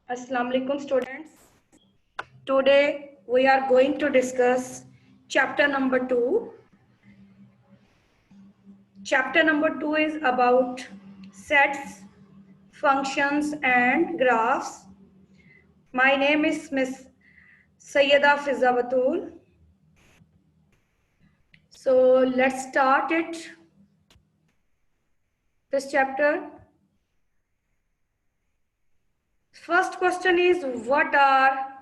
Assalamu alaikum students. Today we are going to discuss chapter number 2. Chapter number 2 is about sets, functions and graphs. My name is Miss Sayyeda Fiza Batul. So let's start it. This chapter. First question is, what are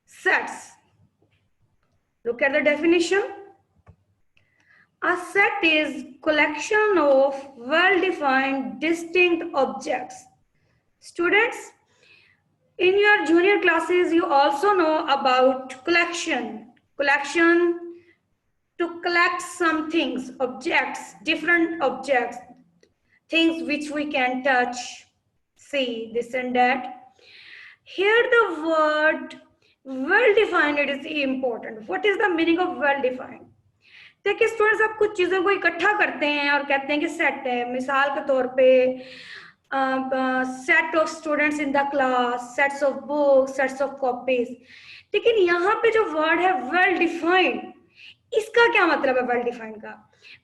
sets? Look at the definition. A set is collection of well-defined distinct objects. Students, in your junior classes, you also know about collection. Collection to collect some things, objects, different objects, things which we can touch, see, this and that. Here the word well-defined is important. What is the meaning of well-defined? देखिए students, आप कुछ चीजों को इकट्ठा करते हैं और कहते हैं कि सेट है. मिसाल के तौर पे set of students in the class, sets of books, sets of copies. लेकिन यहाँ पे जो वर्ड है वेल डिफाइंड, इसका क्या मतलब है?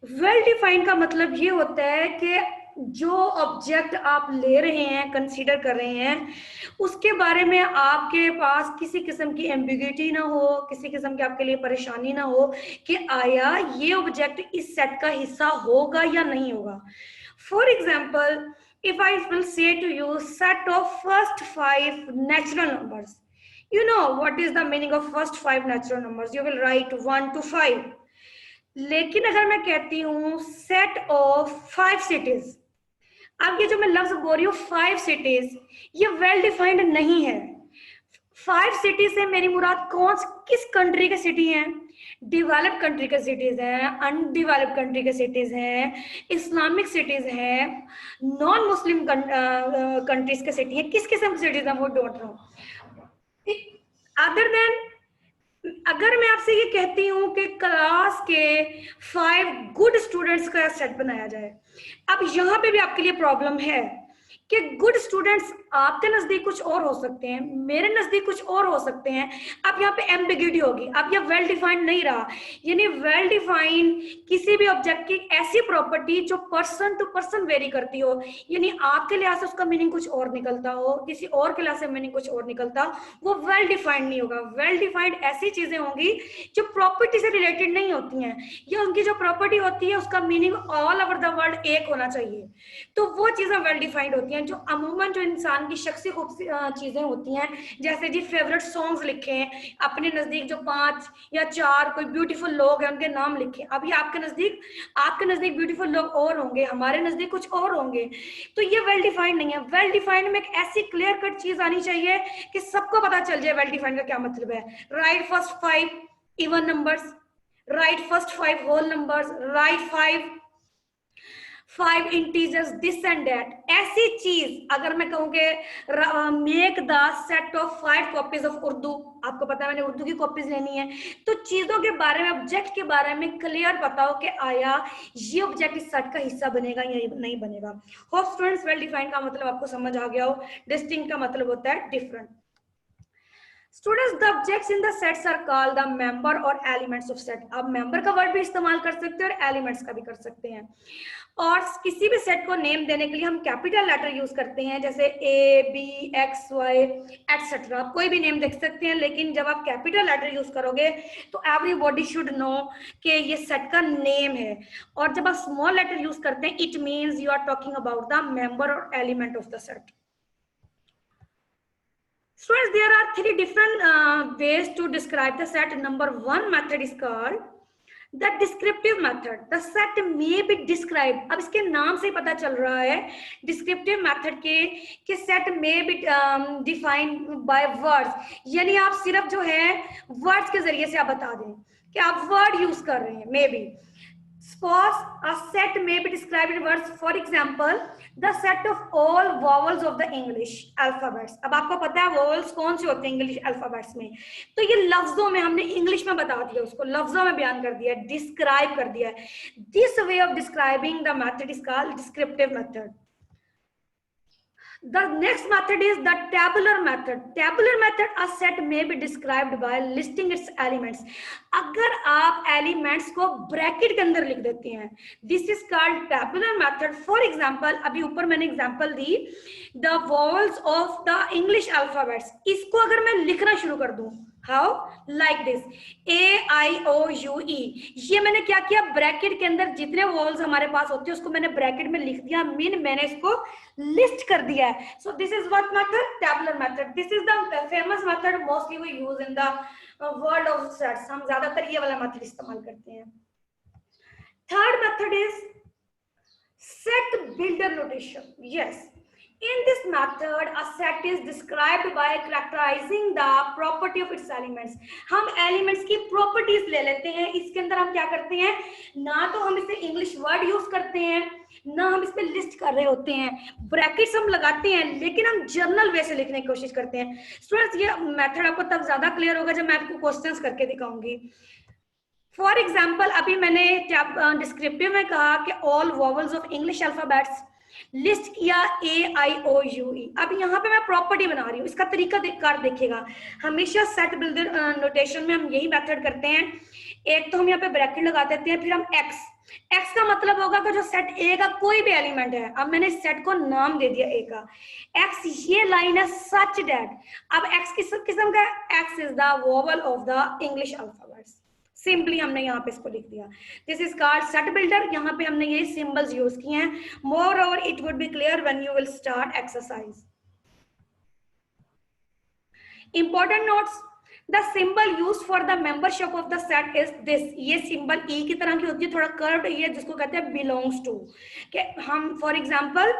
वेल डिफाइंड का मतलब ये होता है कि जो ऑब्जेक्ट आप ले रहे हैं, कंसीडर कर रहे हैं, उसके बारे में आपके पास किसी किस्म की एम्बिग्यूटी ना हो, किसी किस्म की आपके लिए परेशानी ना हो कि आया ये ऑब्जेक्ट इस सेट का हिस्सा होगा या नहीं होगा. For example, if I will say to you set of first 5 natural numbers, you know what is the meaning of first 5 natural numbers? You will write 1 to 5. लेकिन अगर मैं कहती हूँ सेट ऑफ 5 सिटीज, अब ये जो मैं लफ्ज बोल रही हूँ 5 सिटीज, ये वेल डिफाइंड नहीं है. 5 सिटी से मेरी मुराद किस कंट्री के सिटी हैं? डेवलप्ड कंट्री के सिटीज हैं, अनडेवलप्ड कंट्री के सिटीज हैं, इस्लामिक सिटीज हैं, नॉन मुस्लिम कंट्रीज के सिटी हैं. किस किस्म की सिटीज हैं वो डोंट नो. अदर देन, अगर मैं आपसे ये कहती हूँ कि क्लास के 5 गुड स्टूडेंट्स का सेट बनाया जाए, अब यहाँ पे भी आपके लिए प्रॉब्लम है कि गुड स्टूडेंट्स आपके नजदीक कुछ और हो सकते हैं, मेरे नजदीक कुछ और हो सकते हैं. अब यहाँ पे एम्बिग्यूटी होगी. अब ये वेल डिफाइंड नहीं रहा. यानी वेल डिफाइंड किसी भी ऑब्जेक्ट की ऐसी प्रॉपर्टी जो पर्सन टू पर्सन वेरी करती हो, यानी आपके लिहाज से उसका मीनिंग कुछ और निकलता हो, किसी और के लिहाज से मीनिंग कुछ और निकलता, वो वेल डिफाइंड नहीं होगा. वेल डिफाइंड ऐसी चीजें होंगी जो प्रॉपर्टी से रिलेटेड नहीं होती हैं, या उनकी जो प्रॉपर्टी होती है उसका meaning all over the world एक होना चाहिए, तो वो चीजें वेल डिफाइंड होती हैं. जो अमूमन जो इंसान की शख्सी चीजें होती हैं, जैसे जी फेवरेट सॉन्ग्स लिखे हैं, अपने नजदीक जो 5 या 4 कोई ब्यूटीफुल लोग हैं उनके नाम लिखे. अभी आपके नजदीक ब्यूटीफुल लोग और होंगे, हमारे नजदीक कुछ और होंगे, तो ये वेल डिफाइंड नहीं है. वेल डिफाइंड में एक ऐसी क्लियर कट चीज आनी चाहिए कि सबको पता चल जाए वेल डिफाइंड का क्या मतलब है. Write first 5 even numbers, write first 5 whole numbers, write 5 integers, this and that. ऐसी चीज अगर मैं कहूँ कि make the set of 5 copies of Urdu, आपको पता है मैंने उर्दू की कॉपीज लेनी है, तो चीजों के बारे में, ऑब्जेक्ट के बारे में क्लियर पता हो कि आया ये ऑब्जेक्ट इस सेट का हिस्सा बनेगा या नहीं बनेगा. होप स्टूडेंट्स वेल डिफाइंड का मतलब आपको समझ आ गया हो. डिस्टिंक्ट का मतलब होता है different. Students, the objects in the sets are called the member और एलिमेंट्स ऑफ सेट. आप मेंबर का वर्ड भी इस्तेमाल कर सकते हैं और एलिमेंट्स का भी कर सकते हैं. और किसी भी सेट को नेम देने के लिए हम कैपिटल लेटर यूज करते हैं, जैसे ए, बी, एक्स, वाई एटसेट्रा. आप कोई भी नेम देख सकते हैं, लेकिन जब आप कैपिटल लेटर यूज करोगे तो एवरीबॉडी शुड नो कि ये सेट का नेम है. और जब आप स्मॉल लेटर यूज करते हैं, it means you are talking about the member और element of the set. Students, there are 3 different ways to describe the set. Number 1 method is called the descriptive method. The set may be described. अब इसके नाम से पता चल रहा है descriptive method के कि set may be defined by words. यानी आप सिर्फ जो है words के जरिए से आप बता दें कि आप word use कर रहे हैं. Maybe suppose a set may be described in words. For example, the set of all vowels of the English alphabets. अब आपको पता है vowels कौन से होते हैं इंग्लिश अल्फाबेट्स में, तो ये लफ्जों में हमने इंग्लिश में बता दिया, उसको लफ्जों में बयान कर दिया, डिस्क्राइब कर दिया. This way of describing the method is called descriptive method. The next method is the tabular method. Tabular method, a set may be described by listing its elements. अगर आप एलिमेंट्स को ब्रैकेट के अंदर लिख देते हैं, this is called tabular method. For example, अभी ऊपर मैंने example the, the vowels of the English alphabets. इसको अगर मैं लिखना शुरू कर दूं, हाउ, लाइक दिस, AIOUE. ये मैंने क्या किया, ब्रैकेट के अंदर जितने वॉवल्स हमारे पास होते हैं उसको मैंने ब्रैकेट में लिख दिया, मीन मैंने इसको लिस्ट कर दिया है. So this is what method, tabular method. This is the famous method, mostly we use in the world of sets. हम ज्यादातर ये वाला मेथड इस्तेमाल करते हैं. Third method is set builder notation. Yes, in this method a set is described by characterizing the property of its elements. हम elements की properties ले लेते हैं. इसके अंदर हम क्या करते हैं, ना तो हम इसे इंग्लिश वर्ड यूज करते हैं, ना हम इस पे लिस्ट कर रहे होते हैं. ब्रैकेट्स हम लगाते हैं लेकिन हम जर्नल वे से लिखने की कोशिश करते हैं. स्टूडेंट्स, ये मेथड आपको तब ज्यादा क्लियर होगा जब मैं आपको क्वेश्चंस करके दिखाऊंगी. फॉर एग्जाम्पल, अभी मैंने डिस्क्रिप्टिव में कहा कि all vowels of English alphabets, list किया AIOUE. अब यहाँ पे मैं प्रॉपर्टी बना रही हूँ. इसका तरीका देखिएगा, हमेशा सेट बिल्डर नोटेशन में हम यही मेथड करते हैं. एक तो हम यहाँ पे ब्रैकेट लगा देते हैं, फिर हम एक्स का मतलब होगा कि जो सेट ए का कोई भी एलिमेंट है. अब मैंने सेट को नाम दे दिया ए का, एक्स. ये लाइन है सच दैट. अब एक्स किस किस्म का, x is the vowel of the English alphabets. Simply हमने यहाँ पे इसको लिख दिया. This is called set builder. यहाँ पे हमने ये सिंबल्स यूज किए हैं. More over it would be clear when you will start exercise. Important notes, the symbol use for the membership of the set is this. ये symbol ई की तरह की होती है, थोड़ा कर्व्ड, ये जिसको कहते हैं बिलोंग्स टू. कि हम for example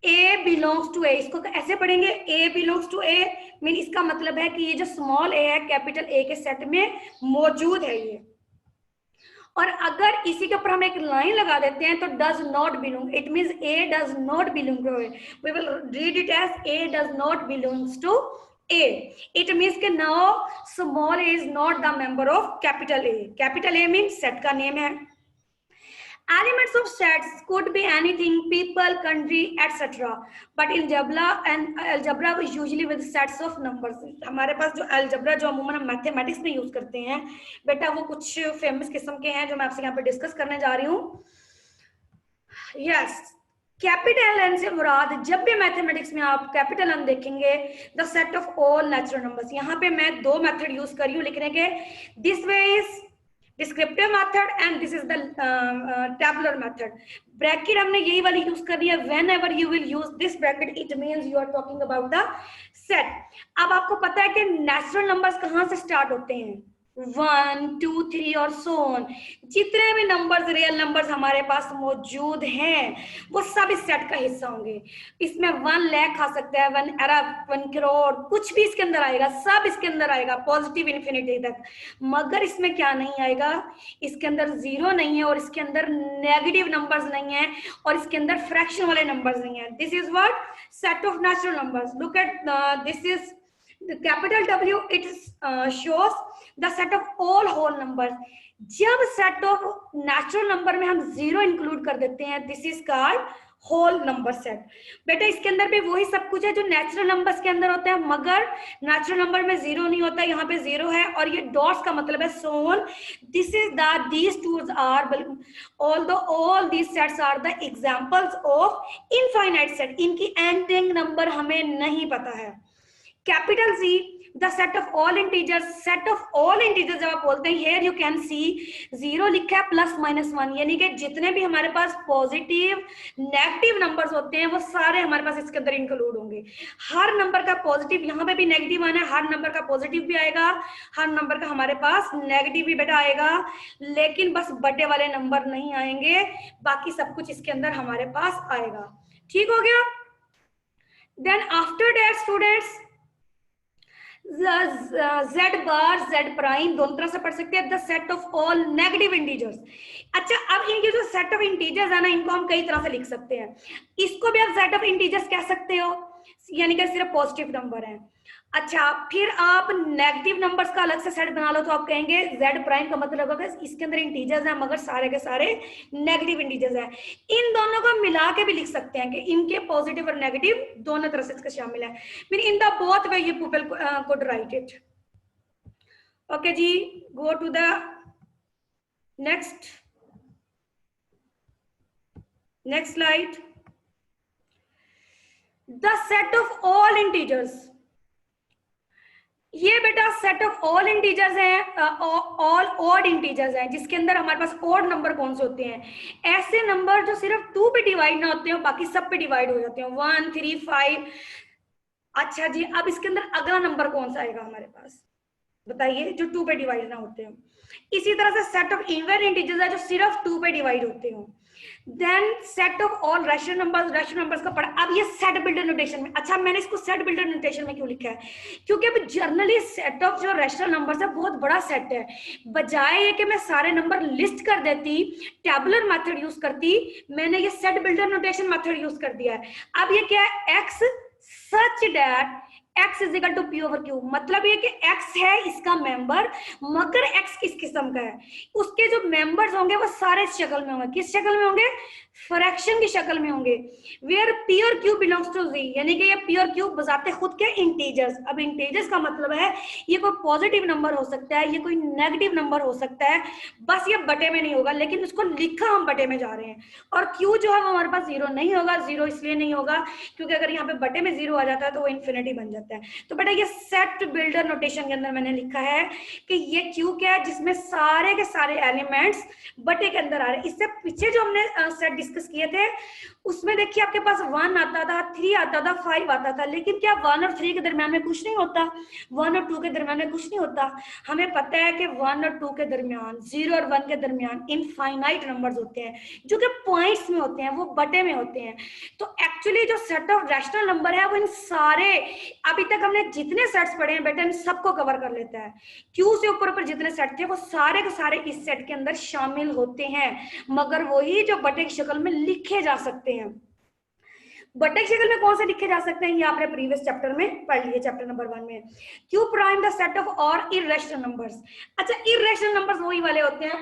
A belongs to A, इसको ऐसे पढ़ेंगे, A belongs to A, mean इसका मतलब है कि ये जो स्मॉल a है कैपिटल A के सेट में मौजूद है ये. और अगर इसी के ऊपर हम एक लाइन लगा देते हैं तो does not belong, it means A does not belong to A. We will read it as A does not belongs to A. It means कि now small a is not the member of capital A. Capital A means set का name है. Elements of sets could be anything, people, country, etc. But in algebra is usually with sets of numbers. हमारे पास जो algebra जो अमूमन हम mathematics में use करते हैं बेटा, वो कुछ फेमस किस्म के हैं जो मैं आपसे यहाँ पे डिस्कस करने जा रही हूँ. यस, कैपिटल एन से मुराद, जब भी मैथमेटिक्स में आप कैपिटल एन देखेंगे, the set of all natural numbers. यहाँ पे मैं दो मेथड यूज कर रही हूँ लिखने के. This way is descriptive method and this is the tabular method. Bracket हमने यही वाली यूज कर दिया. whenever you will use this bracket it means you are talking about the set. अब आपको पता है कि नेचुरल नंबर्स कहाँ से स्टार्ट होते हैं, 1 2 3 और so on. जितने भी नंबर्स, रियल नंबर्स हमारे पास मौजूद हैं वो सब इस सेट का हिस्सा होंगे. इसमें 1 लाख आ सकता है, 1 अरब, 1 करोड़, कुछ भी इसके अंदर आएगा, सब इसके अंदर आएगा पॉजिटिव इन्फिनिटी तक. मगर इसमें क्या नहीं आएगा, इसके अंदर जीरो नहीं है और इसके अंदर नेगेटिव नंबर्स नहीं है और इसके अंदर फ्रैक्शन वाले नंबर्स नहीं है. This is what set of natural numbers. Look at this is the capital W. It shows the set of all whole numbers. जब सेट ऑफ नेचुरल नंबर में हम जीरो इंक्लूड कर देते हैं, this is called whole number set. बेटा इसके अंदर भी वही सब कुछ है जो नेचुरल नंबर्स के अंदर होता है, मगर नेचुरल नंबर में जीरो नहीं होता. यहाँ पे जीरो है और ये डॉट्स का मतलब है सोन. This is the these tools are, although all these sets are the examples of infinite set. इनकी एंडिंग नंबर हमें नहीं पता है. Capital C, the set of all integers. set of all integers जब आप बोलते हैं, here you can see zero लिखा है प्लस माइनस 1, यानी कि जितने भी हमारे पास पॉजिटिव नेगेटिव नंबर्स होते हैं वो सारे हमारे पास इसके अंदर इंक्लूड होंगे. हर नंबर का पॉजिटिव, यहाँ पे भी नेगेटिव आना है, हर नंबर का पॉजिटिव भी आएगा, हर नंबर का हमारे पास नेगेटिव भी बेटा आएगा, लेकिन बस बटे वाले नंबर नहीं आएंगे, बाकी सब कुछ इसके अंदर हमारे पास आएगा. ठीक हो गया. Then after that students, Z bar, Z prime दोनों तरह से पढ़ सकते हैं. The set of all negative integers. अच्छा, अब इनके जो सेट ऑफ इंटीजर्स है ना, इनको हम कई तरह से लिख सकते हैं. इसको भी आप सेट ऑफ इंटीजर्स कह सकते हो, यानी कि सिर्फ पॉजिटिव नंबर है. अच्छा, फिर आप नेगेटिव नंबर्स का अलग से सेट बना लो तो आप कहेंगे जेड प्राइम का मतलब होगा इसके अंदर इंटीजर्स हैं मगर सारे के सारे नेगेटिव इंटीजर्स हैं। इन दोनों को मिला के भी लिख सकते हैं कि इनके पॉजिटिव और नेगेटिव दोनों तरह से इसका शामिल है। Mean in the both way you people could write it. Okay जी, go to the next slide. The set of all integers, ये बेटा सेट ऑफ ऑल इंटीजर्स हैं, ऑल ऑड इंटीजर्स हैं, जिसके अंदर हमारे पास ऑड नंबर कौन से होते हैं? ऐसे नंबर जो सिर्फ 2 पे डिवाइड ना होते हो, बाकी सब पे डिवाइड हो जाते हैं, 1 3 5। अच्छा जी, अब इसके अंदर अगला नंबर कौन सा आएगा हमारे पास, बताइए, जो 2 पे डिवाइड ना होते हो। इसी तरह से सेट ऑफ इवन इंटीजर्स है जो सिर्फ 2 पे डिवाइड होते हो। Then set of all rational numbers का पढ़ा। अब ये सेट बिल्डर नोटेशन में, अच्छा मैंने इसको सेट बिल्डर नोटेशन में क्यों लिखा है? क्योंकि अब जनरली सेट ऑफ जो रैशनल नंबर्स है बहुत बड़ा सेट है, बजाय ये कि मैं सारे नंबर लिस्ट कर देती, टैबुलर मेथड यूज करती, मैंने ये set builder notation method use कर दिया है। अब ये क्या है? X such that x is equal to p over q, मतलब ये कि x है इसका मेंबर, मगर x किस किस्म का है, उसके जो मेंबर्स होंगे वो सारे इस शक्ल में होंगे। किस शक्ल में होंगे? फ्रैक्शन की शक्ल में होंगे। वेयर p और q बिलोंग्स टू z, यानी कि ये p और q बजाते खुद के इंटीजर्स। अब इंटीजर्स का मतलब है ये कोई पॉजिटिव नंबर हो सकता है, ये कोई नेगेटिव नंबर हो सकता है, बस ये बटे में नहीं होगा, लेकिन उसको लिखा हम बटे में जा रहे हैं। और q जो है वो हमारे पास जीरो नहीं होगा। जीरो इसलिए नहीं होगा क्योंकि अगर यहाँ पे बटे में जीरो आ जाता है तो वो इन्फिनिटी बन जाता है। तो बेटा ये सेट बिल्डर नोटेशन के अंदर मैंने लिखा है कि ये क्यू क्या है, जिसमें सारे के सारे एलिमेंट्स बटे के अंदर आ रहे हैं। इससे पीछे जो हमने सेट डिस्कस किए थे उसमें देखिए आपके पास 1 आता था, 3 आता था, 5 आता था, लेकिन क्या 1 और 3 के दरम्यान में कुछ नहीं होता? 1 और 2 के दरम्यान में कुछ नहीं होता। हमें पता है कि 1 और 2 के दरम्यान, 0 और 1 के दरम्यान इनफाइनाइट नंबर्स होते हैं जो कि पॉइंट्स में होते हैं, वो बटे में होते हैं। तो एक्चुअली जो सेट ऑफ रैशनल नंबर है वो इन सारे, अभी तक हमने जितने सेट्स पढ़े हैं बेटा इन सबको कवर कर लेता है। क्यू से ऊपर जितने सेट थे वो सारे के सारे इस सेट के अंदर शामिल होते हैं, मगर वही जो बटे की शक्ल में लिखे जा सकते हैं। बटे की शक्ल में कौन से लिखे जा सकते हैं ये आपने प्रीवियस चैप्टर में पढ़ लिए, चैप्टर नंबर 1 में। Q prime the set of और इररेशनल नंबर्स। अच्छा, इररेशनल नंबर्स वही वाले होते हैं,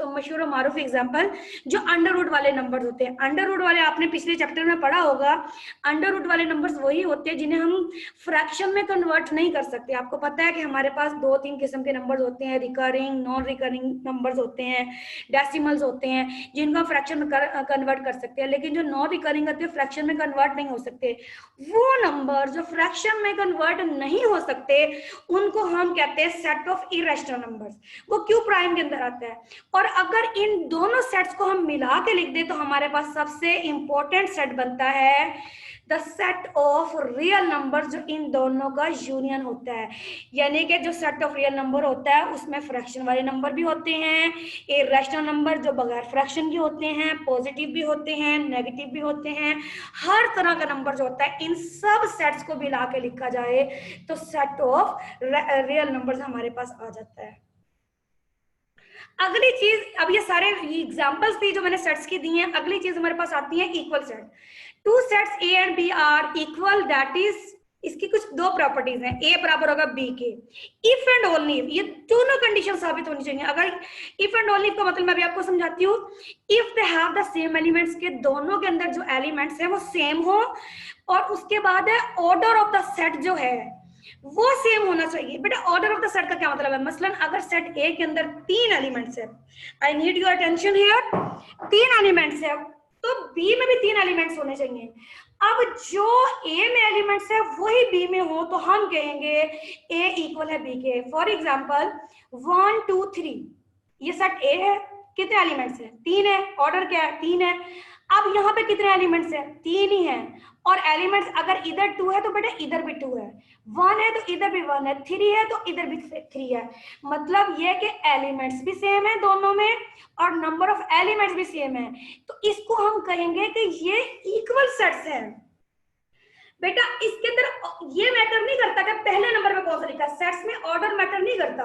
मशहूर मारूफ एग्जांपल जो अंडर रूट वाले नंबर्स होते हैं। अंडर रूट वाले आपने पिछले चैप्टर में पढ़ा होगा। अंडर रूट वाले नंबर्स वही होते हैं जिन्हें हम फ्रैक्शन में कन्वर्ट नहीं कर सकते। आपको पता है कि हमारे पास 2-3 किस्म के नंबर्स होते हैं, रिकरिंग, नॉन रिकरिंग नंबर्स होते हैं, डेसिमल्स होते हैं, जिनको फ्रैक्शन में कन्वर्ट कर सकते हैं, लेकिन जो नॉन रिकरिंग फ्रैक्शन में कन्वर्ट नहीं हो सकते। वो नंबर जो फ्रैक्शन में कन्वर्ट नहीं हो सकते उनको हम कहते हैं सेट ऑफ इरेशनल नंबर्स। वो क्यू प्राइम के अंदर आता है। और अगर इन दोनों सेट्स को हम मिला के लिख दे तो हमारे पास सबसे इंपॉर्टेंट सेट बनता है the set of real number, जो इन दोनों का यूनियन होता है। यानी कि जो सेट ऑफ रियल नंबर होता है उसमें फ्रैक्शन वाले नंबर भी होते हैं, इरेशनल नंबर जो बगैर फ्रैक्शन के होते हैं, पॉजिटिव भी होते हैं, नेगेटिव भी होते हैं, हर तरह का नंबर जो होता है इन सब सेट्स को मिला के लिखा जाए तो सेट ऑफ रियल नंबर्स हमारे पास आ जाता है। अगली चीज, अब ये सारे एग्जांपल्स थी जो मैंने सेट्स की दी हैं, अगली चीज हमारे पास आती है equal set. Two sets A and B are equal, that is इसकी कुछ दो प्रॉपर्टीज हैं, ए बराबर होगा बी के। इफ एंड ओनली, ये दोनों कंडीशन साबित होनी चाहिए। अगर इफ एंड ओनली का मतलब मैं अभी आपको समझाती हूँ, if they have the same elements, के दोनों के अंदर जो एलिमेंट्स हैं वो सेम हो, और उसके बाद है ऑर्डर ऑफ द सेट जो है वो सेम होना चाहिए। बेटा ऑर्डर ऑफ द सेट का क्या मतलब है? मसलन अगर सेट ए के अंदर 3 एलिमेंट्स है, I need your attention here, 3 elements है, तो बी में भी 3 एलिमेंट्स होने चाहिए। अब जो ए में एलिमेंट्स है वही बी में हो तो हम कहेंगे ए इक्वल है बी के। फॉर एग्जांपल 1 2 3, ये सेट ए है, कितने एलिमेंट्स है? 3 है। ऑर्डर क्या है? 3 है। अब यहाँ पे कितने एलिमेंट्स है? 3 ही है। और एलिमेंट्स अगर इधर 2 है तो बेटा इधर भी 2 है, 1 है तो इधर भी 1 है, 3 है तो इधर भी 3 है। मतलब ये कि एलिमेंट्स भी सेम है दोनों में और नंबर ऑफ एलिमेंट्स भी सेम है, तो इसको हम कहेंगे कि ये इक्वल सेट्स हैं। बेटा इसके अंदर ये मैटर नहीं करता कि पहले नंबर पे कौन सा लिखा है, सेट्स में ऑर्डर मैटर नहीं करता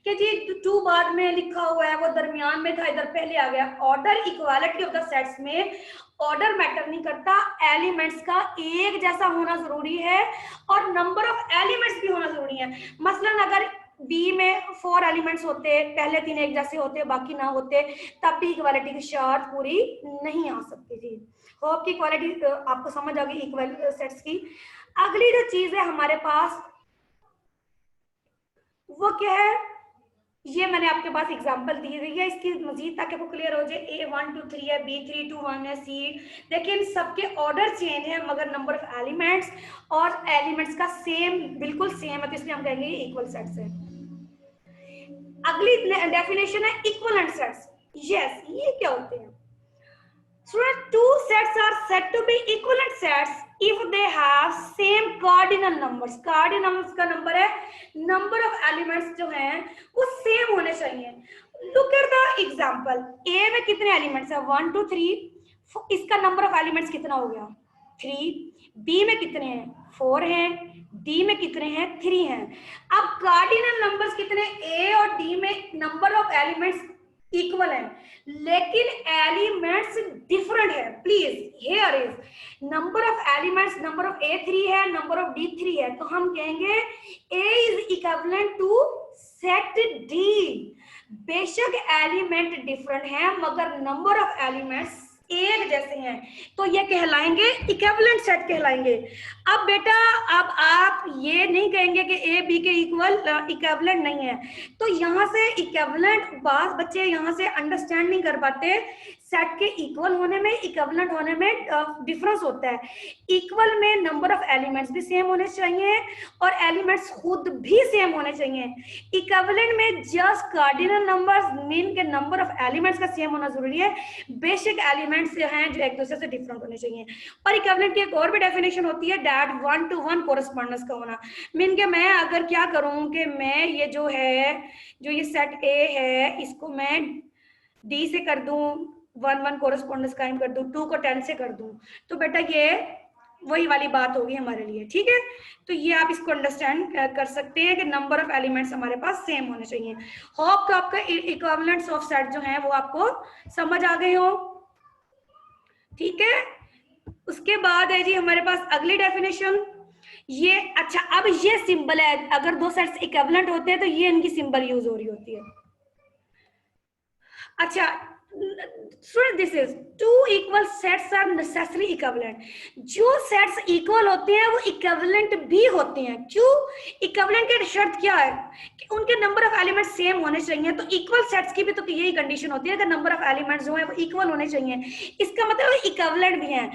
कि जी 2 बाद में लिखा हुआ है, वो दरमियान में था, इधर पहले आ गया। Order equality of the sets में ऑर्डर मैटर नहीं करता, एलिमेंट्स का एक जैसा होना जरूरी है और नंबर ऑफ एलिमेंट्स भी होना जरूरी है। मसलन अगर बी में 4 एलिमेंट्स होते, पहले 3 एक जैसे होते, बाकी ना होते, तब भी इक्वालिटी की शर्त पूरी नहीं आ सकती थी। होप की इक्वालिटी आपको समझ आ गई इक्वल सेट्स की। अगली जो चीज है हमारे पास वो क्या है, ये मैंने आपके पास एग्जांपल दी हुई है, इसकी मजीद ताकि आपको क्लियर हो जाए। A 1 2 3 है, B 3 2 1 है, C। देखिए इन सबके ऑर्डर चेंज है मगर नंबर ऑफ एलिमेंट्स और एलिमेंट्स का सेम, बिल्कुल सेम है, तो इसलिए हम कहेंगे इक्वल सेट्स है। अगली डेफिनेशन है इक्विवेलेंट सेट्स। यस, ये क्या होते हैं? So two sets are said to be equivalent sets if they have same cardinal numbers. cardinal numbers का नंबर है, number of elements जो हैं वो सेम होने चाहिए। Look at the example. A में कितने एलिमेंट्स है? 1 2 3। इसका नंबर ऑफ एलिमेंट्स कितना हो गया? 3। B में कितने हैं? 4 हैं। D में कितने हैं? 3 हैं। अब कार्डिनल नंबर्स कितने? A और D में नंबर ऑफ एलिमेंट्स इक्वल है लेकिन एलिमेंट्स डिफरेंट है। Please here is number of elements, number of A 3 है, नंबर ऑफ D 3 है, तो हम कहेंगे A is equivalent to set D। बेशक एलिमेंट डिफरेंट है मगर नंबर ऑफ एलिमेंट्स एक जैसे हैं, तो ये कहलाएंगे इक्विवेलेंट सेट कहलाएंगे। अब बेटा अब आप ये नहीं कहेंगे कि ए बी के इक्वल इक्विवेलेंट नहीं है, तो यहाँ से इक्विवेलेंट बात बच्चे यहाँ से अंडरस्टैंड नहीं कर पाते। सेट के इक्वल होने में, इक्विवेलेंट होने में डिफरेंस होता है। इक्वल में नंबर ऑफ एलिमेंट्स भी सेम होने चाहिए और एलिमेंट्स खुद भी सेम होने चाहिए। इक्विवेलेंट में जस्ट कार्डिनल नंबर्स मीन के नंबर ऑफ एलिमेंट्स का सेम होना जरूरी है, बेसिक एलिमेंट्स हैं जो एक दूसरे से डिफरेंट होने चाहिए। और इक्विवेलेंट की एक और भी डेफिनेशन होती है, दैट 1 to 1 कोरेस्पोंडेंस का होना। मीन के मैं अगर क्या करूं कि मैं ये जो है, जो ये सेट ए है, इसको मैं डी से कर दूं 1 1 कोरेस्पोंडेंस कायम कर दूं, 2 को 10 से कर दूं, तो बेटा ये वही वाली बात होगी हमारे लिए। ठीक है, तो ये आप इसको अंडरस्टैंड कर सकते हैं कि नंबर ऑफ एलिमेंट्स हमारे पास सेम होने चाहिए। होप तो आपका इक्विवेलेंट्स ऑफ सेट जो है वो आपको समझ आ गए हो। ठीक है, उसके बाद है जी हमारे पास अगली डेफिनेशन ये। अच्छा, अब ये सिंबल है, अगर दो सेट्स इक्विवेलेंट होते हैं तो ये इनकी सिंबल यूज हो रही होती है। अच्छा, so this is two equal sets are necessarily equivalent। जो सेट्स इक्वल होते हैं वो इक्विवेलेंट भी होते हैं। क्यों? इक्विवेलेंट की शर्त क्या है कि उनके नंबर ऑफ एलिमेंट्स सेम होने चाहिए। तो इक्वल सेट्स की भी तो यही कंडीशन होती है कि नंबर ऑफ एलिमेंट्स जो है वो इक्वल होने चाहिए। इसका मतलब इक्विवेलेंट भी हैं,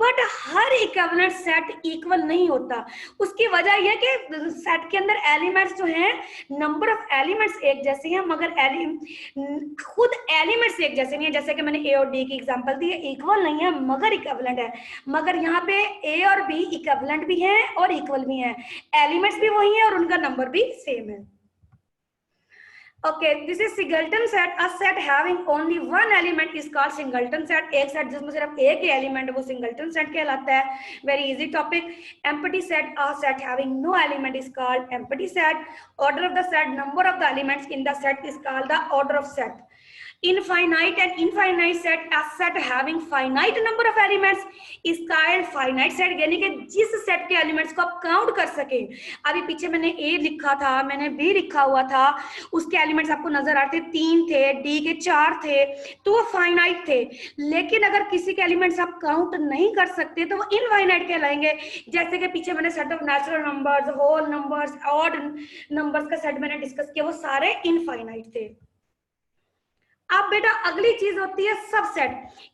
but her equivalent set equal नहीं होता। उसकी वजह यह कि सेट के अंदर एलिमेंट्स जो हैं, नंबर ऑफ एलिमेंट्स एक जैसे हैं मगर खुद एलिमेंट्स एक जैसे नहीं है। जैसे कि मैंने ए और डी की एग्जांपल दी है, इक्वल नहीं है मगर इक्विवेलेंट है। मगर यहाँ पे ए और बी इक्विवेलेंट भी हैं और इक्वल भी हैं, एलिमेंट्स भी वही हैं और उनका नंबर भी सेम है। Okay, this is singleton set. A set having only one element is called singleton set। एक सेट जिसमें सिर्फ एक ही एलिमेंट है वो singleton set कहलाता है। Very easy topic। Empty set, a set having no element is called empty set। Order of the set, number of the elements in the set is called the order of set। Infinite and infinite set, a set having finite number of elements is called finite set। यानी कि जिस set के elements को आप count कर सके। अभी पीछे मैंने ए लिखा था, मैंने बी लिखा हुआ था, उसके एलिमेंट्स आपको नजर आते 3 थे, डी के 4 थे, तो वो फाइनाइट थे। लेकिन अगर किसी के एलिमेंट्स आप काउंट नहीं कर सकते तो वो इनफाइनाइट कहलाएंगे। जैसे कि पीछे मैंने set of natural numbers, whole numbers, odd numbers का सेट मैंने डिस्कस किया, वो सारे इनफाइनाइट थे। अब बेटा अगली चीज होती है subset.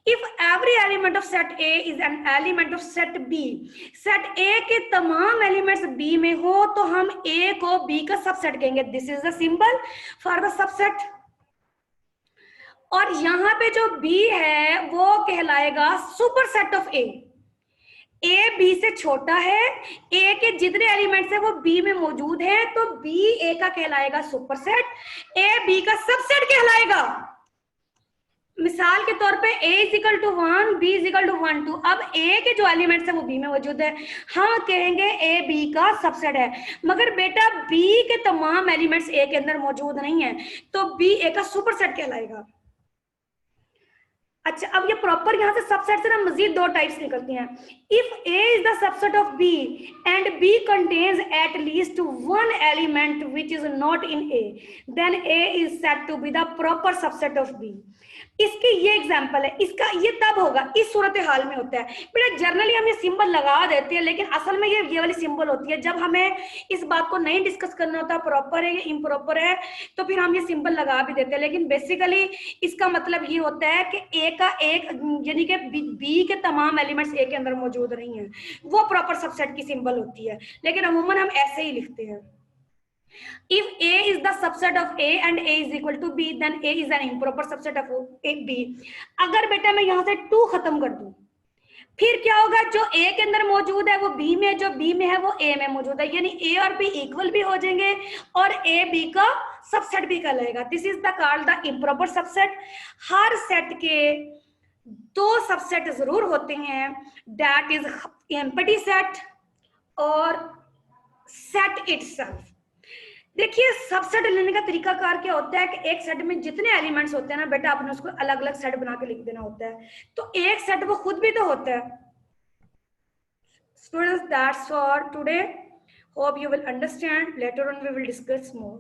If every element of set A is an element of set B, set A के तमाम एलिमेंट्स बी में हो तो हम ए को बी का सबसेट कहेंगे। This is the symbol for the subset. और यहां पे जो बी है वो कहलाएगा superset of A. A B से छोटा है, ए के जितने एलिमेंट्स है वो बी में मौजूद है, तो बी ए का कहलाएगा सुपरसेट, ए बी का सबसेट कहलाएगा। मिसाल के तौर पे a is equal to 1, b is equal to 1 2। अब a के जो एलिमेंट्स है वो b में मौजूद है, हम कहेंगे a b का सबसेट है। मगर बेटा b के तमाम एलिमेंट्स a के अंदर मौजूद नहीं है, तो b a का सुपरसेट कहलाएगा। अच्छा, अब ये प्रॉपर यहां से सबसेट से ना मजीद दो टाइप्स निकलती हैं। If a is the subset of b and b contains at least one element which is not in a, then a is said to be the proper subset of b। इसकी ये example है, इसका ये तब होगा, इस सूरत हाल में होता है। बेटा जनरली हम ये सिंबल लगा देते हैं, लेकिन असल में ये वाली सिंबल होती है जब हमें इस बात को नहीं डिस्कस करना होता प्रॉपर है या इम्प्रॉपर है, तो फिर हम ये सिंबल लगा भी देते हैं। लेकिन बेसिकली इसका मतलब ये होता है कि ए का एक यानी कि बी के तमाम एलिमेंट्स ए के अंदर मौजूद नहीं है, वो प्रॉपर सबसेट की सिंबल होती है। लेकिन अमूमन हम ऐसे ही लिखते हैं। If A is the subset of A and A is equal to B, then A is an improper subset of B। अगर बेटा मैं यहां से 2 खत्म कर दूं, फिर क्या होगा, जो A के अंदर मौजूद है वो B में, जो B में है वो A में मौजूद है, यानी A और B इक्वल भी हो जाएंगे और A B का सबसेट भी कहलाएगा। This is the called the improper subset. Her set के 2 सबसेट जरूर होते हैं, दैट इज एम्प्टी सेट और सेट इटसेल्फ। देखिए सबसेट लेने का तरीका कार क्या होता है कि एक सेट में जितने एलिमेंट्स होते हैं ना बेटा, आपने उसको अलग अलग सेट बना के लिख देना होता है, तो एक सेट वो खुद भी तो होता है। Students, that's for today, hope you will understand, later on we will discuss more.